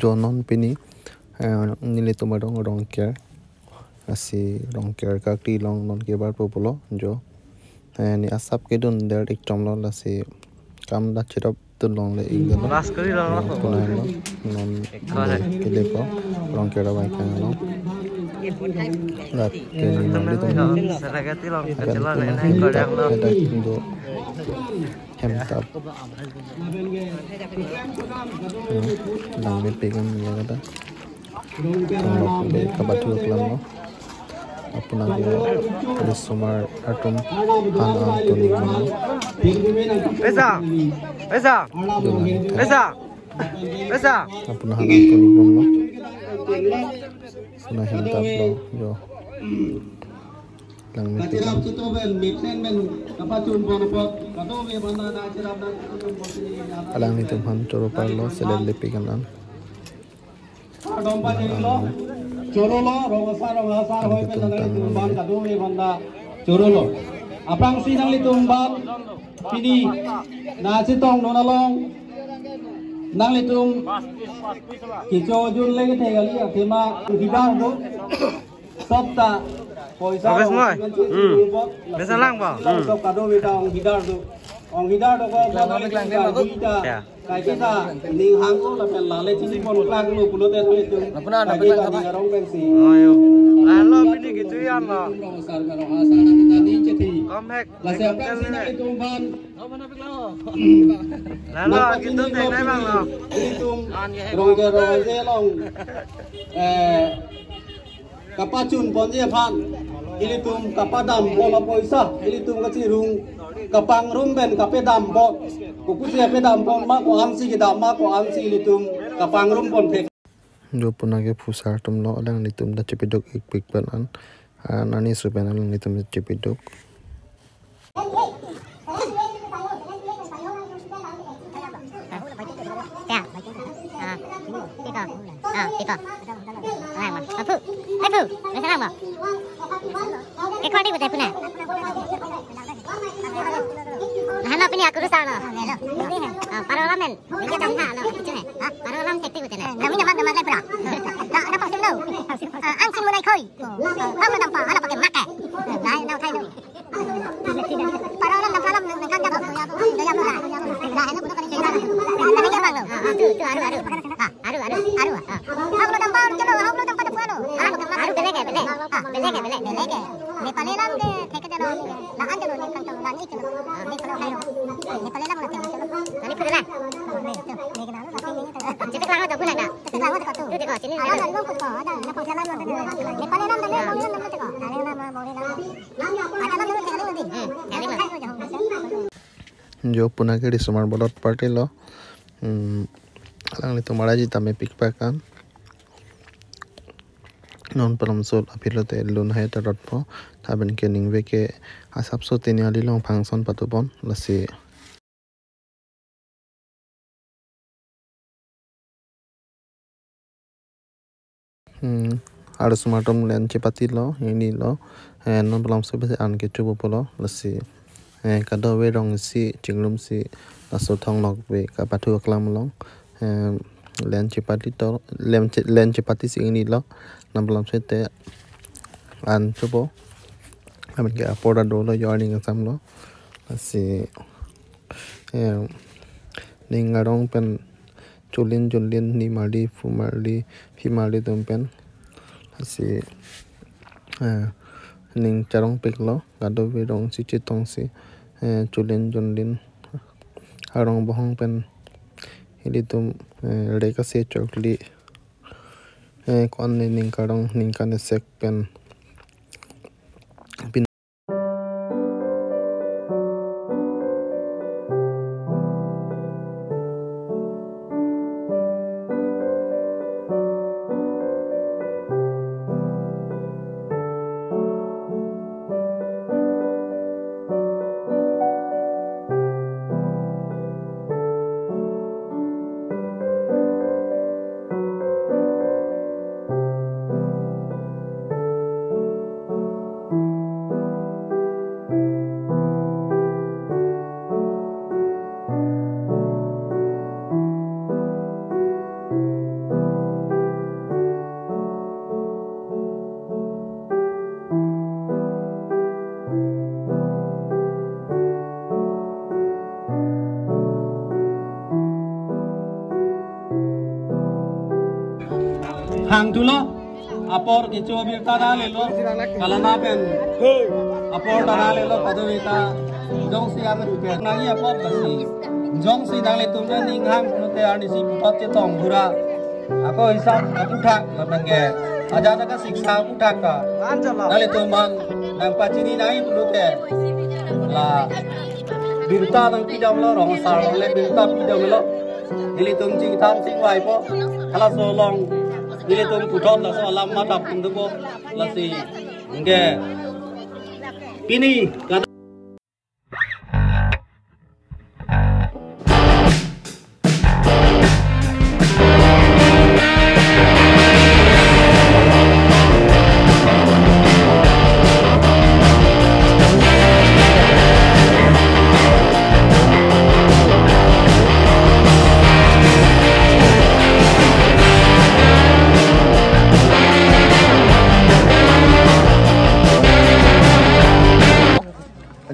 Jonon pini nili tumadong rongker asi rongker kakti long non kebar populo jo ni asap kedun der iktom lo lasi kam da chirap tulong le ingdo Last kali lang ako. tunai lo non kelepo rongker bai kan lo lat ke ni mali tum Saragati lang kan kacilan tuna na kodang lo. ada indo hemtap lang me pegan ya kata tong be kabatu kelam lo apuna dia ada sumar atom han antoni lo Pesa. Pesa. Pesa. Pesa. apuna han antoni lo suna hemtap lo jo lang me pegan alang itu han coro parlo selel lepikan an Corolo, rongasa hoy penandang tumbal kadome banda corolo. Apang sinang litumbal pini nasitong nonalong nang litum kicho jun lagi tegali tema hidar do sabta poisa Habis ngoy. Besa lang ba? Sob kadome dong hidar do ong hidar do ko Ya. kai kita ning hang ko la pel lale chini mon klang lu pulo te thoi tu lapna na pe ka rong ben si Ayo. Lalu ini gitu ya lo. sar ka ro asa na kita ni chethi Komhek. la se ka sina itu ban Lalu gitu teh bang lo. itu rong je long kapacun ponje phan ilitum kapadam bola poisa ilitum ka chirung kapang rumben kapedam bot kukusi kapedam bon ma ko amsi ki dam ma ko amsi ilitum kapang rum bon phe jo puna ke phusar tum lo alang ni tum da chepidok ek pik pan an nani supen alang ni tum chepidok Halo, ini aku rusak loh. Paralamen, ini jam ha loh. Paralam teknik betul. Kami nyaman nama lepra. Ada pasir lo. Angsin mulai koi. Kamu nampak, ada pakai maka. Nah, nak thay lo. Paralam nampak lam dengan jam apa? Daya apa? Nah, ini bukan cerita. Ini jam lo. Tu aru. Kamu nampak celo, kamu nampak apa lo? Aru belege. Nepalelam de teknik lo. Nah, anda lo kan tahu nani celo. Nepalelam lo teknik lo. Nani pernah? Cetek lang daw kunada. Cetek lang daw to. Cetek ko sini. Ada lang ko to. Ada na pang salam lang. Nepal lang dali, Mongolian lang to. Dali na Mongolian. Ada lang dali kali din. Kali jo puna ke di sumar bolot party lo alang ni tumara ji tame pik pakan non palam sol apilo te lun hai ta rot pho taben ke ning ve ke asap so teniali long function patubon lasi ada sumatom len cepati lo ini lo non palam so be an ke chubo polo lasi kado we rong si chinglum si laso thong lok be ka pathu aklam long len cepati si ini lo nam palam se te an chubo amen ke apoda do lo yorning sam lo lasi ningarong pen chulin ni mali fi mali tum pen lasi ning charong pik lo kado we rong si chitong si chulin harong bohong pen hili tum reka se chokli kon ning karong ning kan sek pen hang tu lo apor kicu birta dah le lo kalau napen apor dah le lo pada birta jong si amat upiah nangi apor pasti jong si dah le tu dah ninghang nute ani si putat cetong pura aku hisap aku tak lepenge aja nak siksa aku tak ka dah le tu man nang pacini nai nute lah birta nang pidam lo rong sar le birta pidam lo ili tum jing tham sing wai po kalau so long ili tum putot la so alam madap tum tu po la si nge pini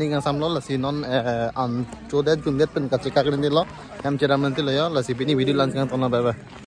Ini ngang samlo lah si non an codet jumlet pen kacikak ini lo, em ceram nanti lo ya lah si ini video langsung tonton bye bye.